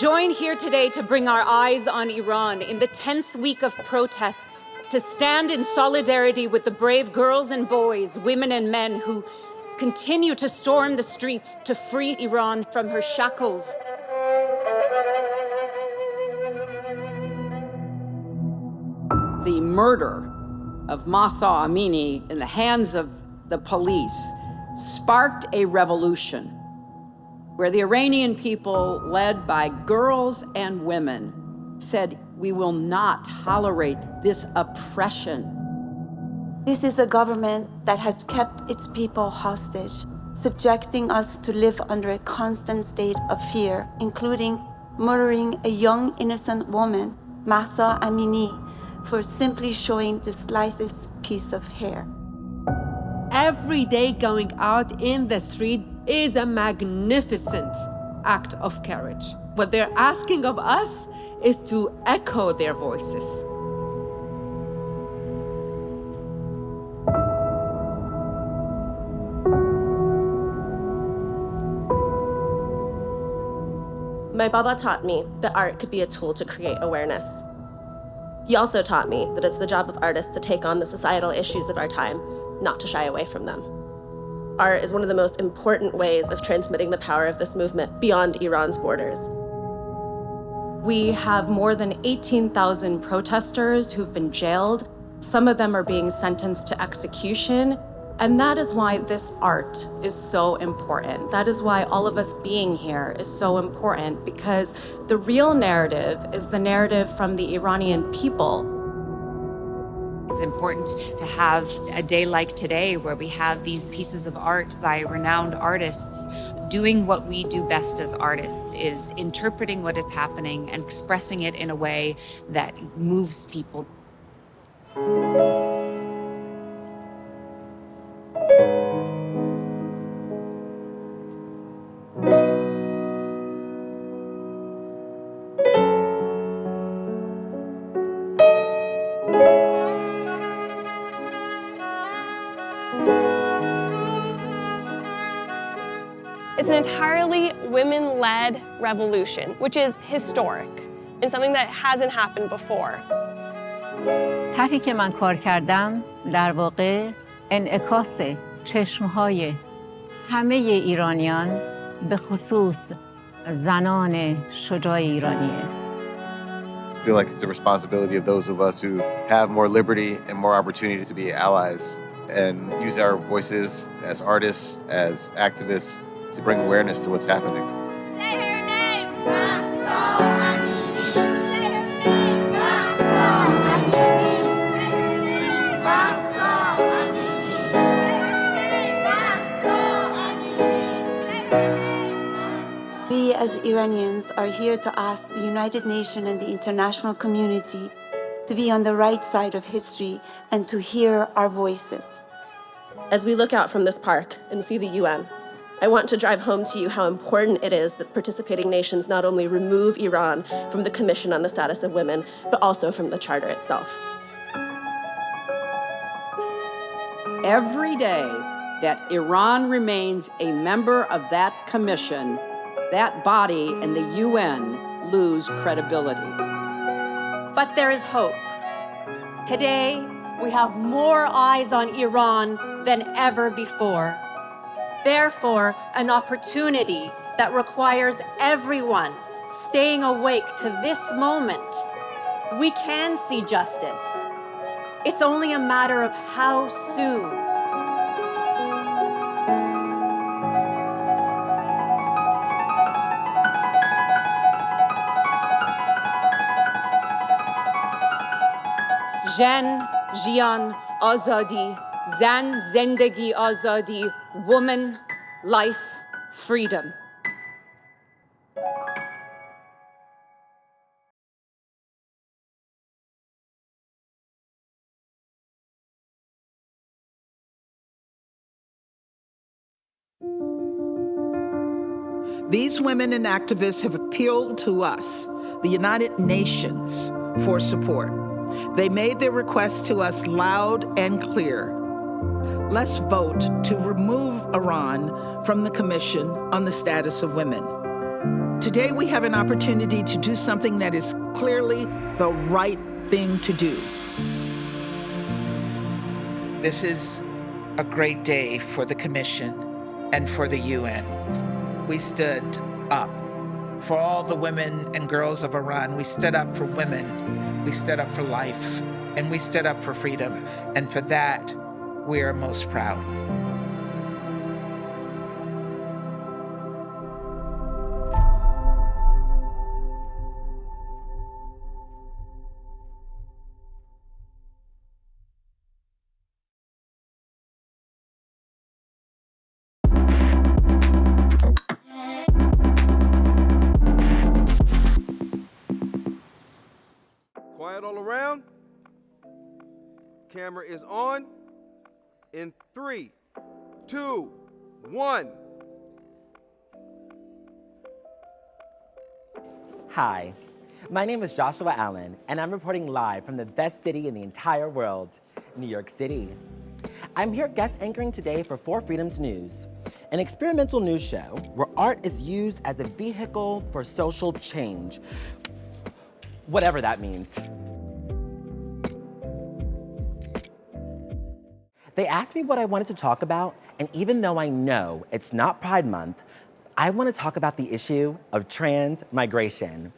join here today to bring our eyes on Iran in the 10th week of protests, to stand in solidarity with the brave girls and boys, women and men who continue to storm the streets to free Iran from her shackles. The murder of Mahsa Amini in the hands of the police sparked a revolution where the Iranian people, led by girls and women, said, "We will not tolerate this oppression." This is a government that has kept its people hostage, subjecting us to live under a constant state of fear, including murdering a young innocent woman, Mahsa Amini, for simply showing the slightest piece of hair. Every day going out in the street is a magnificent act of courage. What they're asking of us is to echo their voices. My Baba taught me that art could be a tool to create awareness. He also taught me that it's the job of artists to take on the societal issues of our time, not to shy away from them. Art is one of the most important ways of transmitting the power of this movement beyond Iran's borders. We have more than 18,000 protesters who've been jailed. Some of them are being sentenced to execution. And that is why this art is so important. That is why all of us being here is so important, because the real narrative is the narrative from the Iranian people. It's important to have a day like today where we have these pieces of art by renowned artists doing what we do best as artists, is interpreting what is happening and expressing it in a way that moves people. It's an entirely women-led revolution, which is historic and something that hasn't happened before. طرحی که من کار کردم در واقع انعکاس چشمهای همه ایرانیان به خصوص زنان شجاع ایرانیه. I feel like it's a responsibility of those of us who have more liberty and more opportunity to be allies and use our voices as artists, as activists, to bring awareness to what's happening. Say her name, Mahsa Amini. Say her name, Mahsa Amini. Mahsa Amini. Mahsa Amini. We as Iranians are here to ask the United Nations and the international community to be on the right side of history and to hear our voices. As we look out from this park and see the UN, I want to drive home to you how important it is that participating nations not only remove Iran from the Commission on the Status of Women, but also from the Charter itself. Every day that Iran remains a member of that commission, that body and the UN lose credibility. But there is hope. Today, we have more eyes on Iran than ever before. Therefore, an opportunity that requires everyone staying awake to this moment. We can see justice. It's only a matter of how soon. Jen, Jian, Azadi, Zan, Zendegi, Azadi, woman, life, freedom. These women and activists have appealed to us, the United Nations, for support. They made their request to us loud and clear. Let's vote to remove Iran from the Commission on the Status of Women. Today, we have an opportunity to do something that is clearly the right thing to do. This is a great day for the Commission and for the UN. We stood up for all the women and girls of Iran. We stood up for women. We stood up for life. And we stood up for freedom. And for that, we are most proud. Quiet all around. Camera is on. In 3, 2, 1. Hi, my name is Joshua Allen, and I'm reporting live from the best city in the entire world, New York City. I'm here guest anchoring today for For Freedoms News, an experimental news show where art is used as a vehicle for social change, whatever that means. They asked me what I wanted to talk about, and even though I know it's not Pride Month, I want to talk about the issue of transmigration,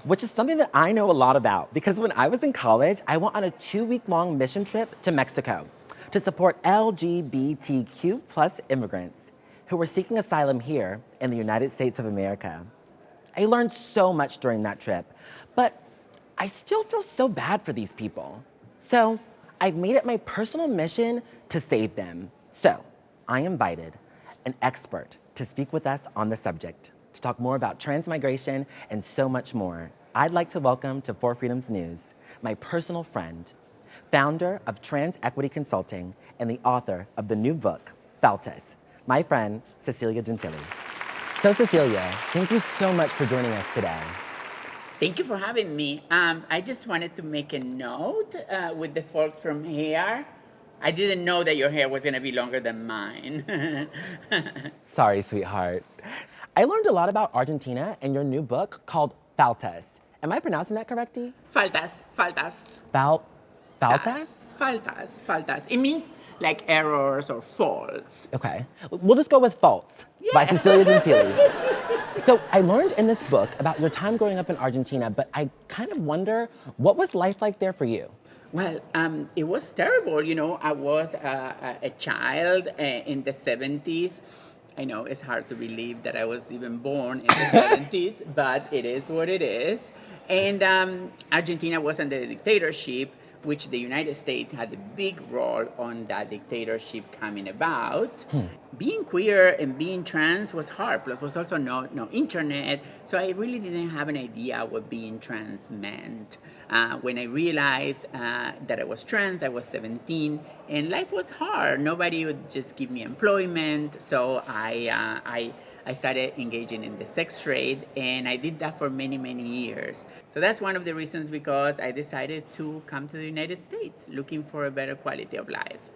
which is something that I know a lot about because when I was in college, I went on a 2-week-long mission trip to Mexico to support LGBTQ+ immigrants who were seeking asylum here in the United States of America. I learned so much during that trip, but I still feel so bad for these people. So I've made it my personal mission to save them. So I invited an expert to speak with us on the subject, to talk more about transmigration and so much more. I'd like to welcome to For Freedoms News my personal friend, founder of Trans Equity Consulting and the author of the new book, Faltas, my friend, Cecilia Gentili. So Cecilia, thank you so much for joining us today. Thank you for having me. I just wanted to make a note with the folks from here. I didn't know that your hair was gonna be longer than mine. Sorry, sweetheart. I learned a lot about Argentina in your new book called Faltas. Am I pronouncing that correctly? Faltas. Faltas? Faltas. It means like errors or faults. Okay, we'll just go with Faults by Cecilia Gentili. So I learned in this book about your time growing up in Argentina, but I kind of wonder, what was life like there for you? Well, it was terrible. You know, I was a child in the 70s. I know it's hard to believe that I was even born in the 70s, but it is what it is. And Argentina was under dictatorship, which the United States had a big role on that dictatorship coming about. Being queer and being trans was hard. Plus, was also no internet, so I really didn't have an idea what being trans meant. When I realized that I was trans, I was 17, and life was hard. Nobody would just give me employment, so I started engaging in the sex trade, and I did that for many, many years. So that's one of the reasons because I decided to come to the United States looking for a better quality of life.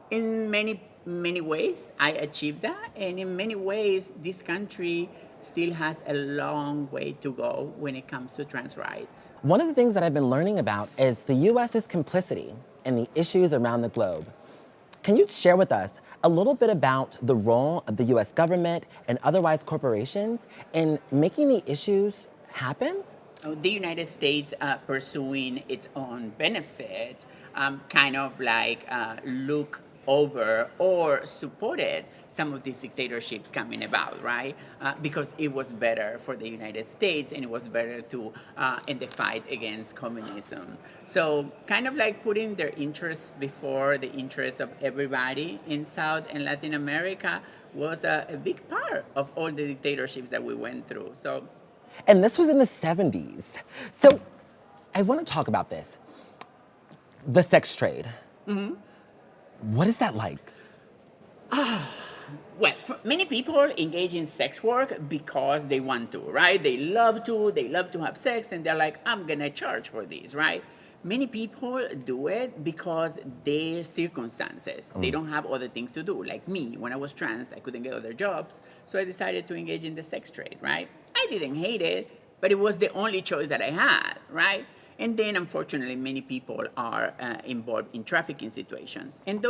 In many, many ways, I achieved that, and in many ways, this country still has a long way to go when it comes to trans rights. One of the things that I've been learning about is the US's complicity in the issues around the globe. Can you share with us a little bit about the role of the US government and otherwise corporations in making the issues happen? The United States pursuing its own benefit kind of like look over or supported some of these dictatorships coming about, right? Because it was better for the United States and it was better to in the fight against communism. So kind of like putting their interests before the interests of everybody in South and Latin America was a big part of all the dictatorships that we went through. So, and this was in the 70s. So I want to talk about this. The sex trade. Mm-hmm. What is that like? Well, many people engage in sex work because they want to, right? They love to have sex, and they're like, I'm gonna charge for this, right? Many people do it because their circumstances. They don't have other things to do. Like me, when I was trans, I couldn't get other jobs, so I decided to engage in the sex trade, right? I didn't hate it, but it was the only choice that I had, right? And then, unfortunately, many people are involved in trafficking situations, and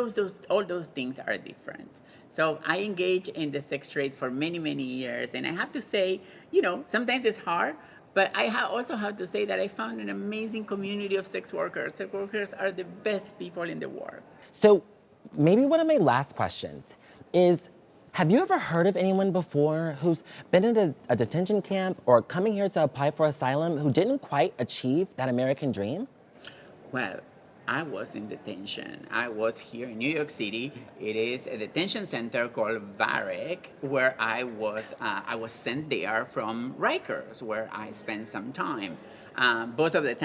all those things are different. So I engaged in the sex trade for many, many years, and I have to say, sometimes it's hard, but I also have to say that I found an amazing community of sex workers. Sex workers are the best people in the world. So maybe one of my last questions is, have you ever heard of anyone before who's been in a detention camp or coming here to apply for asylum who didn't quite achieve that American dream? Well, I was in detention. I was here in New York City. It is a detention center called Varick, where I was sent there from Rikers, where I spent some time. Both of those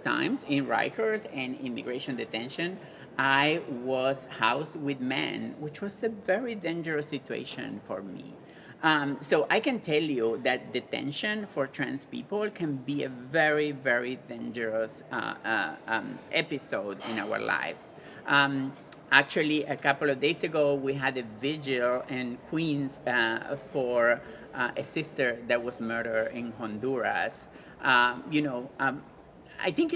times in Rikers and immigration detention, I was housed with men, which was a very dangerous situation for me. So I can tell you that detention for trans people can be a very, very dangerous episode in our lives. Actually, a couple of days ago, we had a vigil in Queens for a sister that was murdered in Honduras. I think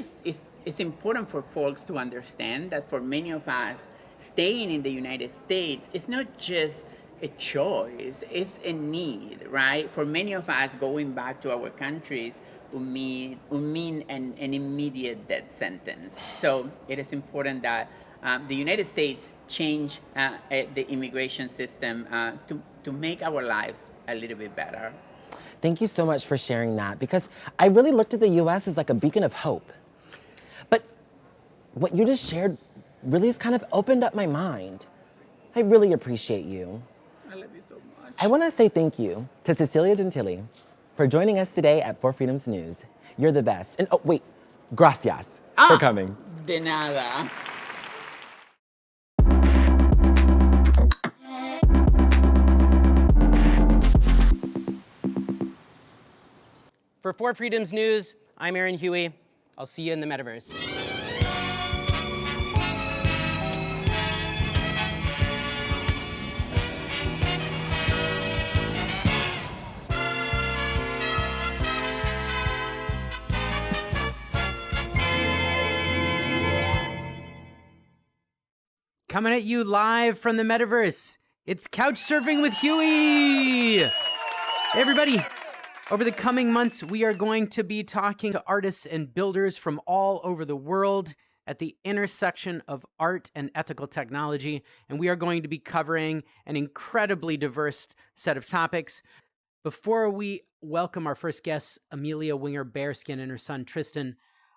it's important for folks to understand that for many of us, staying in the United States is not just a choice, it's a need, right? For many of us, going back to our countries would mean an immediate death sentence. So it is important that the United States change the immigration system to make our lives a little bit better. Thank you so much for sharing that, because I really looked at the US as like a beacon of hope. But what you just shared really has kind of opened up my mind. I really appreciate you. I love you so much. I want to say thank you to Cecilia Gentili for joining us today at For Freedoms News. You're the best. And oh, wait, gracias for coming. De nada. For Freedoms News, I'm Aaron Huey. I'll see you in the metaverse. Coming at you live from the metaverse, it's Couch Surfing with Huey! Hey everybody! Over the coming months, we are going to be talking to artists and builders from all over the world at the intersection of art and ethical technology, and we are going to be covering an incredibly diverse set of topics. Before we welcome our first guest, Amelia Winger-Bearskin and her son Tristan,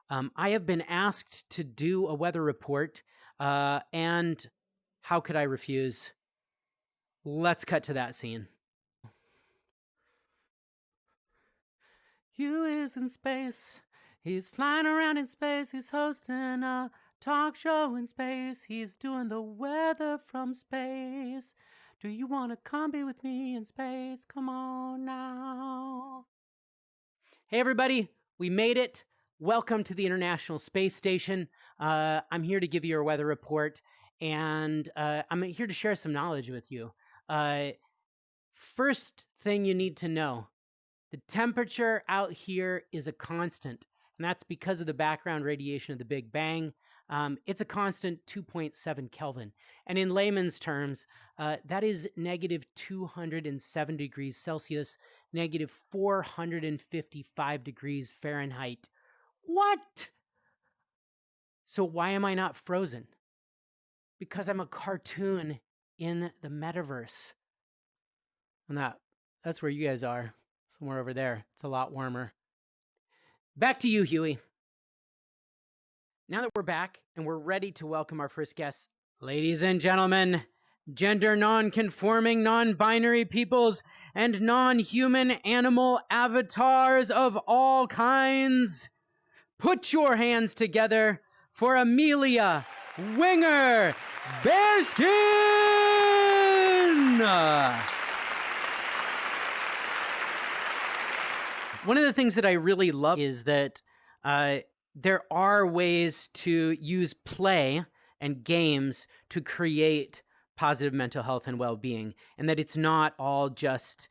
I have been asked to do a weather report, and how could I refuse? Let's cut to that scene. Hugh is in space. He's flying around in space. He's hosting a talk show in space. He's doing the weather from space. Do you want to come be with me in space? Come on now. Hey, everybody. We made it. Welcome to the International Space Station. I'm here to give you your weather report, and I'm here to share some knowledge with you. First thing you need to know. The temperature out here is a constant, and that's because of the background radiation of the Big Bang. It's a constant 2.7 Kelvin. And in layman's terms, that is negative 207 degrees Celsius, negative 455 degrees Fahrenheit. What? So why am I not frozen? Because I'm a cartoon in the metaverse. And that's where you guys are. Somewhere over there. It's a lot warmer. Back to you, Huey. Now that we're back and we're ready to welcome our first guest, ladies and gentlemen, gender non-conforming, non-binary peoples, and non-human animal avatars of all kinds, put your hands together for Amelia Winger-Bearskin! One of the things that I really love is that there are ways to use play and games to create positive mental health and well-being, and that it's not all just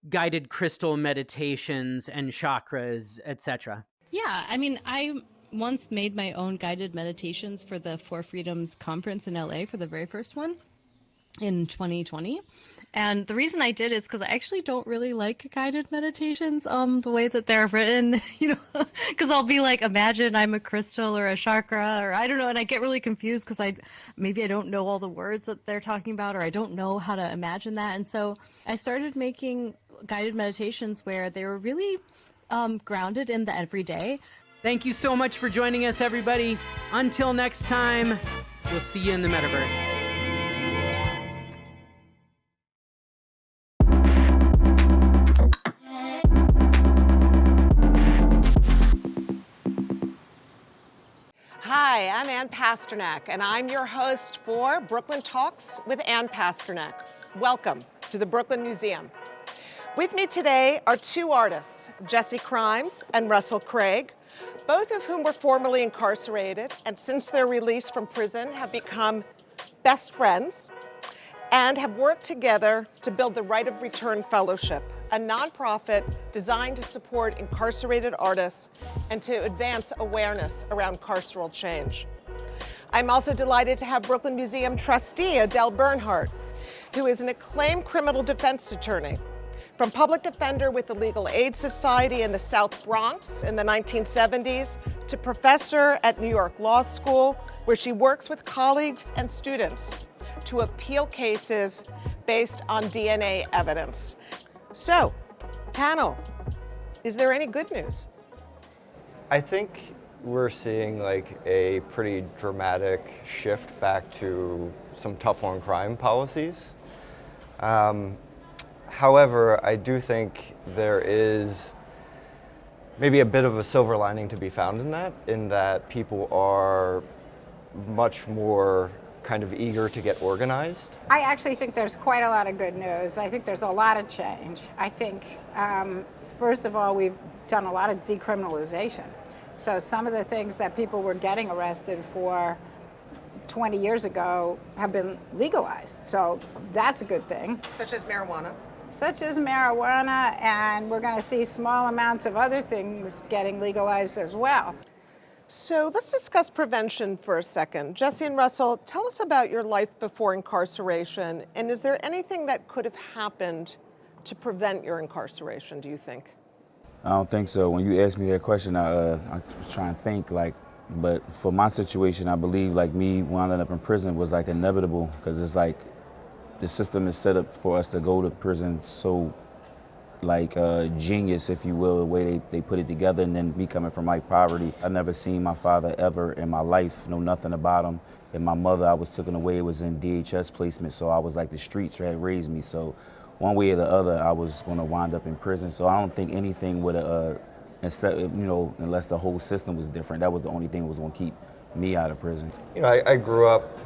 guided crystal meditations and chakras, etc. Yeah, I mean, I once made my own guided meditations for the For Freedoms conference in LA for the very first one in 2020. And the reason I did is because I actually don't really like guided meditations the way that they're written, because I'll be like, imagine I'm a crystal or a chakra, or I don't know, and I get really confused because maybe I don't know all the words that they're talking about, or I don't know how to imagine that. And so I started making guided meditations where they were really grounded in the everyday. Thank you so much for joining us, everybody. Until next time, we'll see you in the metaverse. Hi, I'm Ann Pasternak, and I'm your host for Brooklyn Talks with Ann Pasternak. Welcome to the Brooklyn Museum. With me today are two artists, Jesse Crimes and Russell Craig, both of whom were formerly incarcerated and since their release from prison have become best friends and have worked together to build the Right of Return Fellowship, a nonprofit designed to support incarcerated artists and to advance awareness around carceral change. I'm also delighted to have Brooklyn Museum trustee Adele Bernhardt, who is an acclaimed criminal defense attorney. From public defender with the Legal Aid Society in the South Bronx in the 1970s to professor at New York Law School, where she works with colleagues and students to appeal cases based on DNA evidence. So, panel, is there any good news? I think we're seeing like a pretty dramatic shift back to some tough on crime policies. However, I do think there is maybe a bit of a silver lining to be found in that people are much more kind of eager to get organized. I actually think there's quite a lot of good news. I think there's a lot of change. I think, first of all, we've done a lot of decriminalization. So some of the things that people were getting arrested for 20 years ago have been legalized. So that's a good thing. Such as marijuana. Such as marijuana, and we're going to see small amounts of other things getting legalized as well. So let's discuss prevention for a second. Jesse and Russell, tell us about your life before incarceration, and is there anything that could have happened to prevent your incarceration, do you think? I don't think so. When you asked me that question, I was trying to think, but for my situation, I believe me winding up in prison was inevitable, because it's the system is set up for us to go to prison so genius, if you will, the way they put it together. And then me coming from poverty, I never seen my father ever in my life, know nothing about him. And my mother, I was taken away, was in DHS placement, so I was the streets had raised me. So one way or the other, I was gonna wind up in prison. So I don't think anything would unless the whole system was different. That was the only thing that was gonna keep me out of prison. I grew up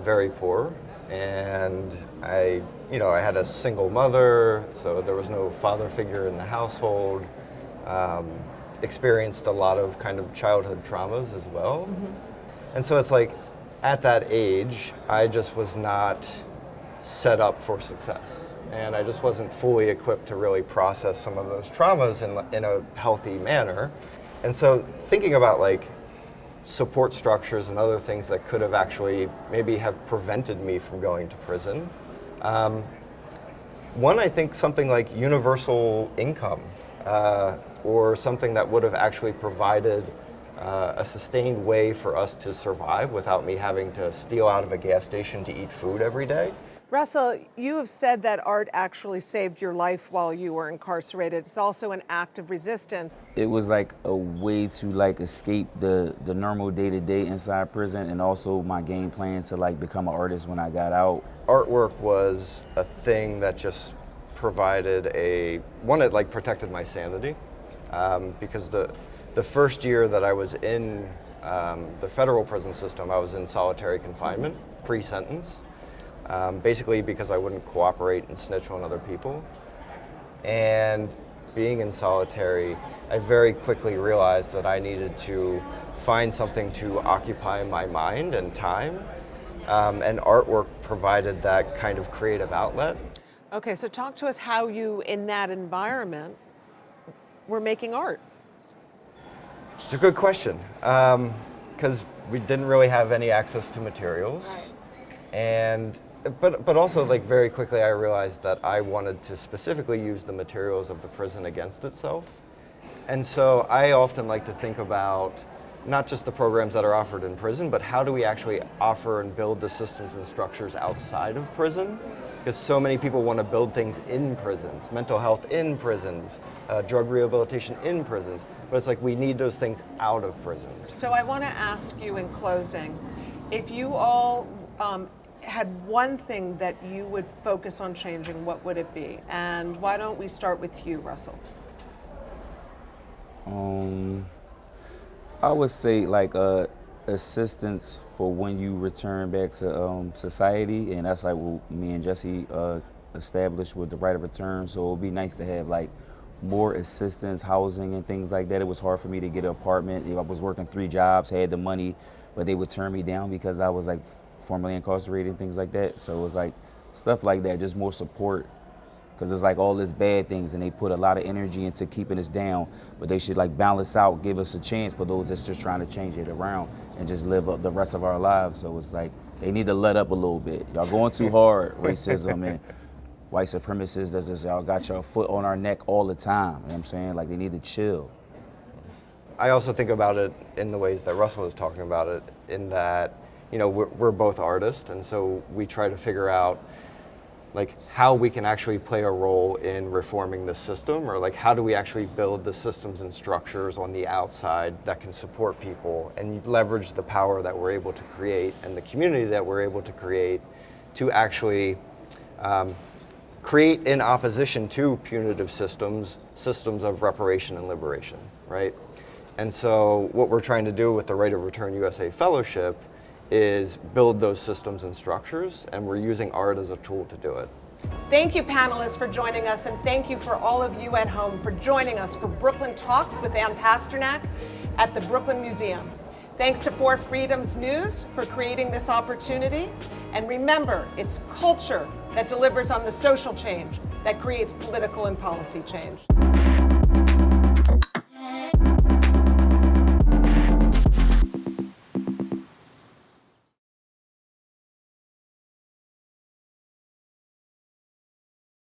very poor, and I had a single mother, so there was no father figure in the household. Experienced a lot of kind of childhood traumas as well. Mm-hmm. And so it's at that age, I just was not set up for success. And I just wasn't fully equipped to really process some of those traumas in a healthy manner. And so thinking about support structures and other things that could have actually maybe have prevented me from going to prison. One, I think something like universal income, or something that would have actually provided a sustained way for us to survive without me having to steal out of a gas station to eat food every day. Russell, you have said that art actually saved your life while you were incarcerated. It's also an act of resistance. It was a way to escape the normal day-to-day inside prison, and also my game plan to become an artist when I got out. Artwork was a thing that just provided it protected my sanity, because the first year that I was in the federal prison system, I was in solitary confinement, pre-sentence. Basically because I wouldn't cooperate and snitch on other people. And being in solitary, I very quickly realized that I needed to find something to occupy my mind and time, and artwork provided that kind of creative outlet. Okay, so talk to us how you, in that environment, were making art. It's a good question, because we didn't really have any access to materials, but also like very quickly I realized that I wanted to specifically use the materials of the prison against itself, and so I often like to think about not just the programs that are offered in prison, but how do we actually offer and build the systems and structures outside of prison? Because so many people want to build things in prisons, mental health in prisons, drug rehabilitation in prisons, but it's like we need those things out of prisons. So I want to ask you in closing, if you all had one thing that you would focus on changing, what would it be? And why don't we start with you, Russell? I would say like assistance for when you return back to society, and that's like what me and Jesse established with the right of return. So it would be nice to have like more assistance, housing and things like that. It was hard for me to get an apartment. I was working 3 jobs, had the money, but they would turn me down because I was like formerly incarcerated and things like that. So it was like stuff like that, just more support. Because it's like all these bad things and they put a lot of energy into keeping us down, but they should like balance out, give us a chance for those that's just trying to change it around and just live up the rest of our lives. So it's like they need to let up a little bit. Y'all going too hard, racism and white supremacists, that's just y'all got your foot on our neck all the time. You know what I'm saying? Like they need to chill. I also think about it in the ways that Russell was talking about it, in that, you know, we're both artists, and so we try to figure out like how we can actually play a role in reforming the system, or like how do we actually build the systems and structures on the outside that can support people and leverage the power that we're able to create and the community that we're able to create to actually create in opposition to punitive systems of reparation and liberation, right? And so what we're trying to do with the Right of Return USA Fellowship is build those systems and structures, and we're using art as a tool to do it. Thank you, panelists, for joining us, and thank you for all of you at home for joining us for Brooklyn Talks with Ann Pasternak at the Brooklyn Museum. Thanks to For Freedoms News for creating this opportunity. And remember, it's culture that delivers on the social change that creates political and policy change.